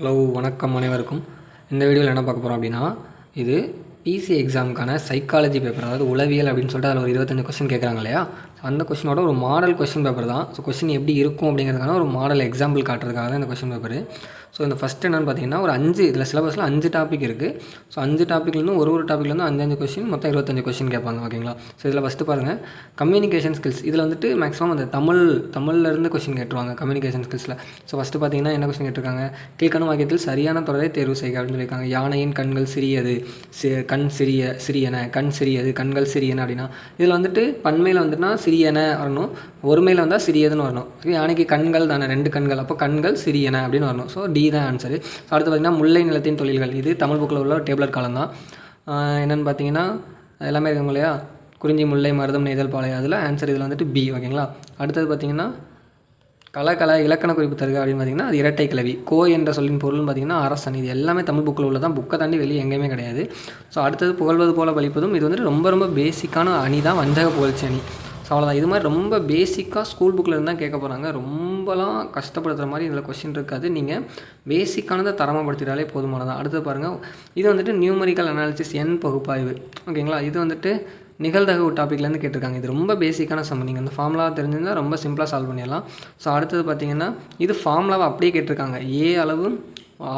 Hello வணக்கம் அனைவருக்கும். இந்த வீடியோவில் என்ன பார்க்க போகிறோம் அப்படின்னா, இது பிசி எக்ஸாமுக்கான சைக்காலஜி பேப்பர், அதாவது உளவியல் அப்படின்னு சொல்லிட்டு அதில் ஒரு 25 கொஸ்டின் கேட்குறாங்க இல்லையா? அந்த கொஸ்டினோட ஒரு மாடல் கொஸ்டின் பேப்பர் தான். ஸோ கொஸ்டின் எப்படி இருக்கும் அப்படிங்கிறதுக்கான ஒரு மாடல் எக்ஸாம்பிள் காட்டுறதுக்காக தான் இந்த கொஸ்டின் பேப்பர். ஸோ இந்த ஃபஸ்ட் என்னென்னு பார்த்தீங்கன்னா, ஒரு 5 இதில் சிலபஸில் 5 டாபிக் இருக்குது. ஸோ 5 டாப்பிக்லேருந்து ஒரு டாப்பிக்லேருந்து 5 கொஸ்டின், மொத்தம் 25 கொஸ்டின் கேட்பாங்க. ஓகேங்களா? ஸோ இதில் ஃபஸ்ட்டு பாருங்கள், கம்யூனிகேஷன் ஸ்கில்ஸ். இதில் வந்துட்டு மேக்ஸிமம் அந்த தமிழ்லேருந்து கொஸ்டின் கேட்டுருவாங்க கம்யூனிகேஷன் ஸ்கில்ஸில். ஸோ ஃபஸ்ட்டு பார்த்தீங்கன்னா என்ன கொஸ்டின் கேட்டிருக்காங்க, கீழ்காணும் வாக்கியத்தில் சரியான தொடரை தேர்வு செய்க அப்படின்னு சொல்லியிருக்காங்க. யானையின் கண்கள் சிறியது, கண் சிறியது, கண்கள் சிறியன அப்படின்னா இதில் வந்துட்டு பன்மையில் வந்துட்டுனா சிறியன வரணும், ஒருமையில் வந்தால் சிறியதுன்னு வரணும். யானைக்கு கண்கள் தானே, 2 கண்கள், அப்போ கண்கள் சிறியன அப்படின்னு வரணும். ஸோ டி தான் ஆன்சரு. ஸோ அடுத்து பார்த்திங்கன்னா முல்லை நிலத்தின் தொழில்கள். இது தமிழ் புக்கில் உள்ள டேபிளர் காலம் தான். என்னென்னு பார்த்தீங்கன்னா எல்லாமே இருக்குங்க இல்லையா, குறிஞ்சி முல்லை மருதம் நெய்தல் பாளையம், அதில் ஆன்சர் இதில் வந்துட்டு பி. ஓகேங்களா? அடுத்தது பார்த்திங்கன்னா கலை இலக்கண குறிப்பு தருக அப்படின்னு பார்த்திங்கன்னா அது இரட்டை கிளவி. கோ என்ற சொல்லின் பொருள்னு பார்த்திங்கன்னா அரசன். இது எல்லாமே தமிழ் புக்கில் உள்ள தான், புக்கை தாண்டி வெளியே எங்கேயுமே கிடையாது. ஸோ அடுத்தது புகழ்வது போல பழிப்பதும். இது வந்துட்டு ரொம்ப பேசிக்கான அணி தான், வஞ்சக புகழ்ச்சி அணி. ஸோ அவ்வளோதான். இது மாதிரி ரொம்ப பேசிக்காக ஸ்கூல் புக்கில் இருந்தால் கேட்க போகிறாங்க. ரொம்பலாம் கஷ்டப்படுத்துகிற மாதிரி இதில் கொஸ்டின் இருக்காது. நீங்கள் பேசிக்கானதை தரமாகப்படுத்திட்டாலே போதுமானதான். அடுத்தது பாருங்கள், இது வந்துட்டு நியூமரிக்கல் அனாலிசிஸ், எண் பகுப்பாய்வு. ஓகேங்களா? இது வந்துட்டு நிகழ்தகவு டாப்பிக்லேருந்து கேட்டிருக்காங்க. இது ரொம்ப பேசிக்கான சம். நீங்கள் அந்த ஃபார்முலா தெரிஞ்சிருந்தால் ரொம்ப சிம்பிளாக சால்வ் பண்ணிடலாம். ஸோ அடுத்தது பார்த்திங்கன்னா இது ஃபார்முலாவை அப்படியே கேட்டிருக்காங்க. ஏ அளவு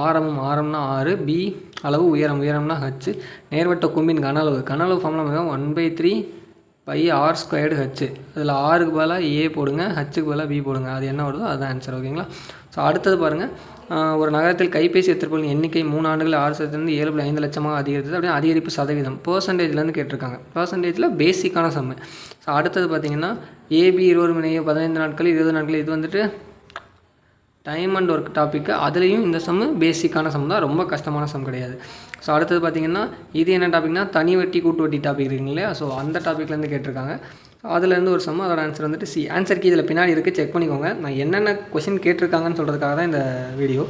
ஆரம்னா 6, பி அளவு உயரம்னா ஹச், நேர்வட்ட கூம்பின் கன அளவு ஃபார்முலா 1/3 πr² h. அதில் ஆறுக்கு பதிலாக ஏ போடுங்க, ஹச்சுக்கு பதிலாக பி போடுங்க. அது என்ன வருதோ அதுதான் ஆன்சர். ஓகேங்களா? ஸோ அடுத்தது பாருங்கள், ஒரு நகரத்தில் கைபேசி வைத்திருப்பவர்களின் எண்ணிக்கை 3 ஆண்டுகளில் 6,000 7.5 லட்சமாக அதிகரித்தது. அப்படியே அதிகரிப்பு சதவீதம் பர்சன்டேஜ்லேருந்து கேட்டிருக்காங்க. பர்சன்டேஜில் பேசிக்கான சம்மு. ஸோ அடுத்தது பார்த்திங்கன்னா ஏபி 20 மணி 15 நாட்கள் 20 நாட்கள். இது வந்துட்டு டைம் அண்ட் ஒர்க் டாப்பிக்கு. அதுலேயும் இந்த சம்மு பேசிக்கான சம் தான், ரொம்ப கஷ்டமான சம் கிடையாது. ஸோ அடுத்தது பார்த்திங்கன்னா இது என்ன டாப்பிக்னா தனி வட்டி கூட்டு வட்டி டாபிக் இருக்குங்க இல்லையா? ஸோ அந்த டாப்பிக்லேருந்து கேட்டிருக்காங்க. அதுலேருந்து ஒரு சம், அதோட ஆன்சர் வந்துட்டு சி. ஆன்சர் கீ இதில் பின்னாடி இருக்குது, செக் பண்ணிக்கோங்க. நான் என்னென்ன கொஷின் கேட்டிருக்காங்கன்னு சொல்கிறதுக்காக தான் இந்த வீடியோ.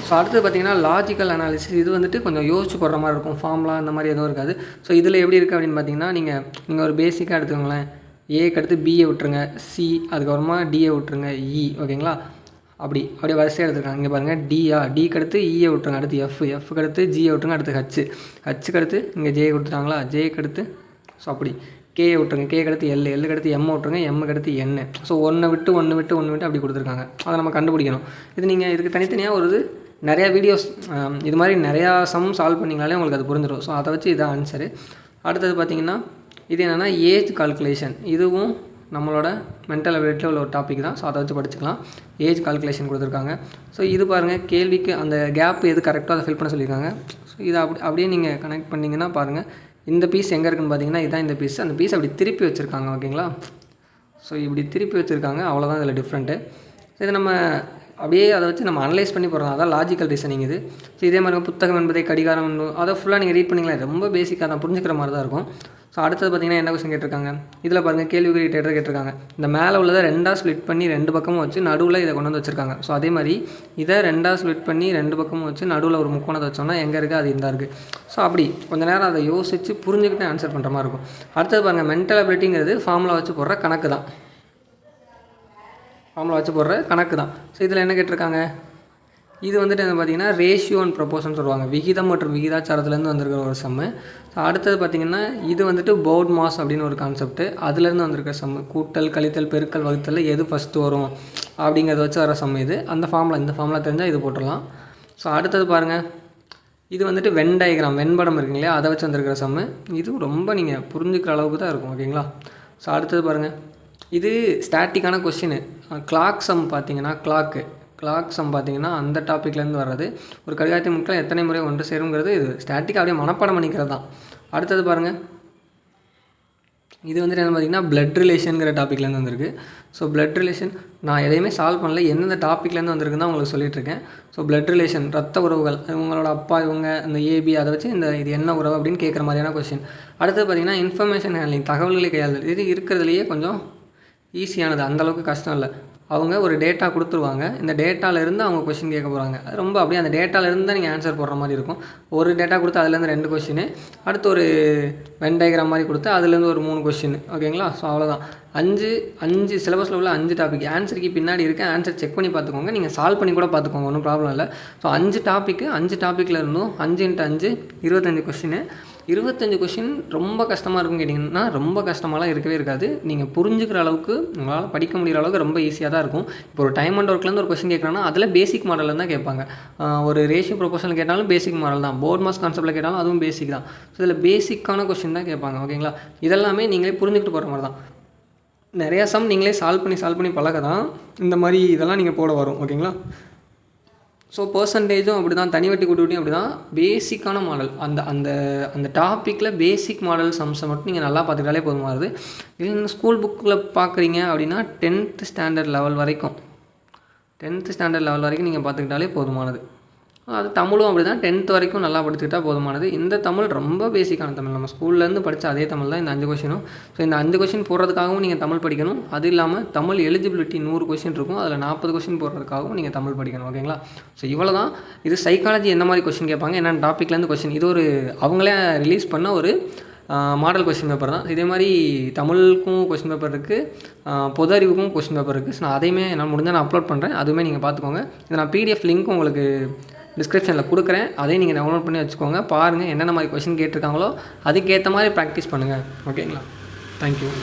ஸோ அடுத்தது பார்த்திங்கன்னா லாஜிக்கல் அனாலிசிஸ். இது வந்துட்டு கொஞ்சம் யோசிச்சு போடுற மாதிரி இருக்கும், ஃபார்முலா அந்த மாதிரி எதுவும் இருக்காது. ஸோ இதில் எப்படி இருக்குது அப்படின்னு பார்த்தீங்கன்னா, நீங்கள் ஒரு பேசிக்காக எடுத்துக்கோங்களேன். ஏக்கு அடுத்து பியை விட்டுருங்க, சி, அதுக்கப்புறமா டியை விட்டுருங்க, இ. ஓகேங்களா? அப்படியே வரிசையாக எடுத்துருக்காங்க. இங்கே பாருங்கள், டிக்கு அடுத்து இயை விட்டுருங்க, அடுத்து எஃப்க்கு அடுத்து ஜியை விட்டுருங்க, அடுத்து ஹச்சுக்கு அடுத்து இங்கே ஜே கொடுத்துட்டாங்களா, ஜேக்கு அடுத்து ஸோ அப்படி கேயை விட்டுருங்க, கேக்கு அடுத்து எல்லுக்கு அடுத்து எம்மை விட்டுருங்க, எம்முக்கு அடுத்து எண்ணு. ஸோ ஒன்று விட்டு அப்படி கொடுத்துருக்காங்க. அதை நம்ம கண்டுபிடிக்கணும். இது நீங்கள் இதுக்கு தனித்தனியாக ஒரு நிறையா வீடியோஸ் இது மாதிரி நிறையா சம் சால்வ் பண்ணிங்கனாலே உங்களுக்கு அது புரிஞ்சிடும். ஸோ அதை வச்சு இதான் ஆன்சரு. அடுத்தது பார்த்திங்கன்னா இது என்னென்னா ஏஜ் கால்குலேஷன். இதுவும் நம்மளோட மென்டல் அபிலிட்டியில் உள்ள ஒரு டாபிக் தான். ஸோ அதை வச்சு படிச்சுக்கலாம். ஏஜ் கால்குலேஷன் கொடுத்துருக்காங்க. ஸோ இது பாருங்கள், கேள்விக்கு அந்த கேப் எது கரெக்டாக அதை ஃபில் பண்ண சொல்லியிருக்காங்க. ஸோ இதை அப்படியே நீங்கள் கனெக்ட் பண்ணிங்கன்னா பாருங்கள், இந்த பீஸ் எங்கே இருக்குன்னு பார்த்தீங்கன்னா இதுதான் இந்த பீஸ். அந்த பீஸ் அப்படி திருப்பி வச்சுருக்காங்க. ஓகேங்களா? ஸோ இப்படி திருப்பி வச்சுருக்காங்க, அவ்வளோதான் இதில் டிஃப்ரெண்ட்டு. இதை நம்ம அப்படியே அதை வச்சு நம்ம அனலைஸ் பண்ணி போடுறோம். அதான் லாஜிக்கல் ரீசனிங் இது. ஸோ இதே மாதிரி புத்தகம் என்பதை கடிகாரம் அதை ஃபுல்லாக நீங்கள் ரீட் பண்ணிங்களா, ரொம்ப பேசிக்காக தான், புரிஞ்சுக்கிற மாதிரி தான் இருக்கும். ஸோ அடுத்தது பார்த்திங்கன்னா என்ன கொஸ்டின் கேட்டிருக்காங்க, இதில் பாருங்கள் கேள்விக்குறி கேட்டிருக்காங்க. இந்த மேலே உள்ளதை 2ஆக ஸ்ப்ளிட் பண்ணி 2 பக்கமும் வச்சு நடுவில் இதை கொண்டு வந்து வச்சுருக்காங்க. ஸோ அதே மாதிரி இதை 2ஆக ஸ்ப்ளிட் பண்ணி 2 பக்கமும் வச்சு நடுவில் ஒரு முக்கோணத்தை வச்சோம்னா எங்கே இருக்குது, அது இந்த இருக்குது. ஸோ அப்படி கொஞ்சம் நேரம் அதை யோசித்து புரிஞ்சுக்கிட்டு ஆன்சர் பண்ணுற மாதிரி இருக்கும். அடுத்தது பாருங்கள், மென்டல் அபிலிட்டிங்கிறது ஃபார்முலா வச்சு போடுற கணக்கு தான். ஸோ இதில் என்ன கேட்டிருக்காங்க, இது வந்துட்டு என்ன பார்த்தீங்கன்னா ரேஷியோ அண்ட் ப்ரொபோர்ஷன் சொல்லுவாங்க. விகிதம் மற்றும் விகிதாச்சாரத்துலேருந்து வந்திருக்கிற ஒரு சம்மு. ஸோ அடுத்தது பார்த்திங்கன்னா இது வந்துட்டு பவுட் மாஸ் அப்படின்னு ஒரு கான்செப்ட்டு, அதுலேருந்து வந்திருக்கிற சம்மு. கூட்டல் கழித்தல் பெருக்கல் வகுத்தல் எது ஃபஸ்ட்டு வரும் அப்படிங்கிறத வச்சு வர சம்மு இது. இந்த ஃபார்முலா தெரிஞ்சால் இது போட்டுடலாம். ஸோ அடுத்தது பாருங்கள், இது வந்துட்டு வென் டயக்ராம், வெண்படம் இருக்குங்க இல்லையா, அதை வச்சு வந்திருக்கிற சம்மு. இது ரொம்ப நீங்கள் புரிஞ்சுக்கிற அளவுக்கு தான் இருக்கும். ஓகேங்களா? ஸோ அடுத்தது பாருங்கள், இது ஸ்டாட்டிக்கான கொஸ்டின். கிளாக் சம் பார்த்திங்கன்னா அந்த டாப்பிக்லேருந்து வர்றது. ஒரு கடிகாரத்தின் முட்கள் எத்தனை முறை ஒன்று சேருங்கிறது இது ஸ்டாட்டிக்காக அப்படியே மனப்பாடம் பண்ணிக்கிறது தான். அடுத்தது பாருங்கள், இது வந்துட்டு என்ன பார்த்திங்கன்னா பிளட் ரிலேஷனுங்கிற டாப்பிக்லேருந்து வந்திருக்கு. ஸோ பிளட் ரிலேஷன் நான் எதையுமே சால்வ் பண்ணல, எந்தெந்த டாப்பிக்லேருந்து வந்திருக்குன்னு தான் உங்களுக்கு சொல்லிட்டுருக்கேன். ஸோ பிளட் ரிலேஷன், ரத்த உறவுகள், இவங்களோட அப்பா இவங்க இந்த ஏபி, அதை வச்சு இது என்ன உறவு அப்படின்னு கேட்குற மாதிரியான கொஸ்டின். அடுத்தது பார்த்திங்கன்னா இன்ஃபர்மேஷன் ஹேண்ட்லிங், தகவல்களை கையாளுதல். இது இருக்கிறதுலையே கொஞ்சம் ஈஸியானது, அந்தளவுக்கு கஷ்டம் இல்லை. அவங்க ஒரு டேட்டா கொடுத்துருவாங்க. இந்த டேட்டாலேருந்து அவங்க கொஷின் கேட்க போகிறாங்க. அது ரொம்ப அப்படியே அந்த டேட்டாலேருந்து தான் நீங்கள் ஆன்சர் போடுற மாதிரி இருக்கும். ஒரு டேட்டா கொடுத்து அதுலேருந்து 2 கொஷின், அடுத்து ஒரு வென் டயக்ராம் மாதிரி கொடுத்து அதுலேருந்து ஒரு 3 கொஷின். ஓகேங்களா? ஸோ அவ்வளோதான். 5 சிலபஸில் உள்ள 5 டாபிக் ஆன்சருக்கு பின்னாடி இருக்க ஆன்சர் செக் பண்ணி பார்த்துக்கோங்க. நீங்கள் சால்வ் பண்ணி கூட பார்த்துக்கோங்க, ஒன்றும் ப்ராப்ளம் இல்லை. ஸோ 5 டாப்பிக்கில் இருந்தும் 5 × 5 25 கொஷின். 25 கொஷின் ரொம்ப கஷ்டமாக இருக்குன்னு கேட்டிங்கன்னா ரொம்ப கஷ்டமாலாம் இருக்கவே இருக்காது. நீங்கள் புரிஞ்சுக்கிற அளவுக்கு உங்களால் படிக்க முடிகிற அளவுக்கு ரொம்ப ஈஸியாக தான் இருக்கும். இப்போ ஒரு டைம் அண்ட் ஒர்க்லேருந்து ஒரு கொஷின் கேட்குறாங்கன்னா அதில் பேசிக் மாடலில் தான் கேட்பாங்க. ஒரு ரேஷியோ ப்ரொபோஷனல் கேட்டாலும் பேசிக் மாடல் தான். போர்ட் மாஸ் கான்செப்ட்டில் கேட்டாலும் அதுவும் பேசிக் தான். ஸோ இதில் பேசிக்கான கொஷின் தான் கேட்பாங்க. ஓகேங்களா? இதெல்லாமே நீங்களே புரிஞ்சுக்கிட்டு போகிற மாதிரி தான். நிறையா சம் நீங்களே சால்வ் பண்ணி பழக தான் இந்த மாதிரி இதெல்லாம் நீங்கள் போட வரும். ஓகேங்களா? ஸோ பர்சன்டேஜும் அப்படி தான், தனி வட்டி கூட்டு வட்டியும் அப்படி தான். பேசிக்கான மாடல் அந்த அந்த அந்த டாப்பிக்கில் பேசிக் மாடல் சம்ஸை மட்டும் நீங்கள் நல்லா பார்த்துக்கிட்டாலே போதுமானது. இல்லை ஸ்கூல் புக்கில் பார்க்குறீங்க அப்படின்னா 10th ஸ்டாண்டர்ட் லெவல் வரைக்கும் நீங்கள் பார்த்துக்கிட்டாலே போதுமானது. அது தமிழும் அப்படி தான். 10th வரைக்கும் நல்லா படிச்சுக்கிட்டால் போதுமானது. இந்த தமிழ் ரொம்ப பேசிக்கான தமிழ். நம்ம ஸ்கூல்லேருந்து படித்த அதே தமிழ் தான் இந்த 5 கொஷினும். ஸோ இந்த 5 கொஷின் போடுறதுக்காகவும் நீங்கள் தமிழ் படிக்கணும். அது இல்லாமல் தமிழ் எலிஜிபிலிட்டி 100 கொஷின் இருக்கும். அதில் 40 கொஷின் போடுறதுக்காகவும் நீங்கள் தமிழ் படிக்கணும். ஓகேங்களா? ஸோ இவ்வளோ தான். இது சைக்காலஜி என்ன மாதிரி கொஷின் கேட்பாங்க, என்னென்ன டாப்பிக்லேருந்து கொஷின், இது ஒரு அவங்களே ரிலீஸ் பண்ண ஒரு மாடல் கொஷின் பேப்பர் தான். இதே மாதிரி தமிழுக்கும் கொஷின் பேப்பர் இருக்குது, பொது அறிவுக்கும் கொஷின் பேப்பர் இருக்குது. ஸோ நான் அதையுமே நான் முடிஞ்சால் நான் அப்லோட் பண்ணுறேன். அதுவுமே நீங்கள் பார்த்துக்கோங்க. இதை நான் பிடிஎஃப் லிங்க் உங்களுக்கு டிஸ்கிரிப்ஷனில் கொடுக்குறேன். அதையும் நீங்கள் டவுன்லோட் பண்ணி வச்சுக்கோங்க. பாருங்கள் என்னென்ன மாதிரி கொஷின் கேட்டிருக்காங்களோ அதுக்கேற்ற மாதிரி ப்ராக்டிஸ் பண்ணுங்கள். ஓகேங்களா? தேங்க்யூ.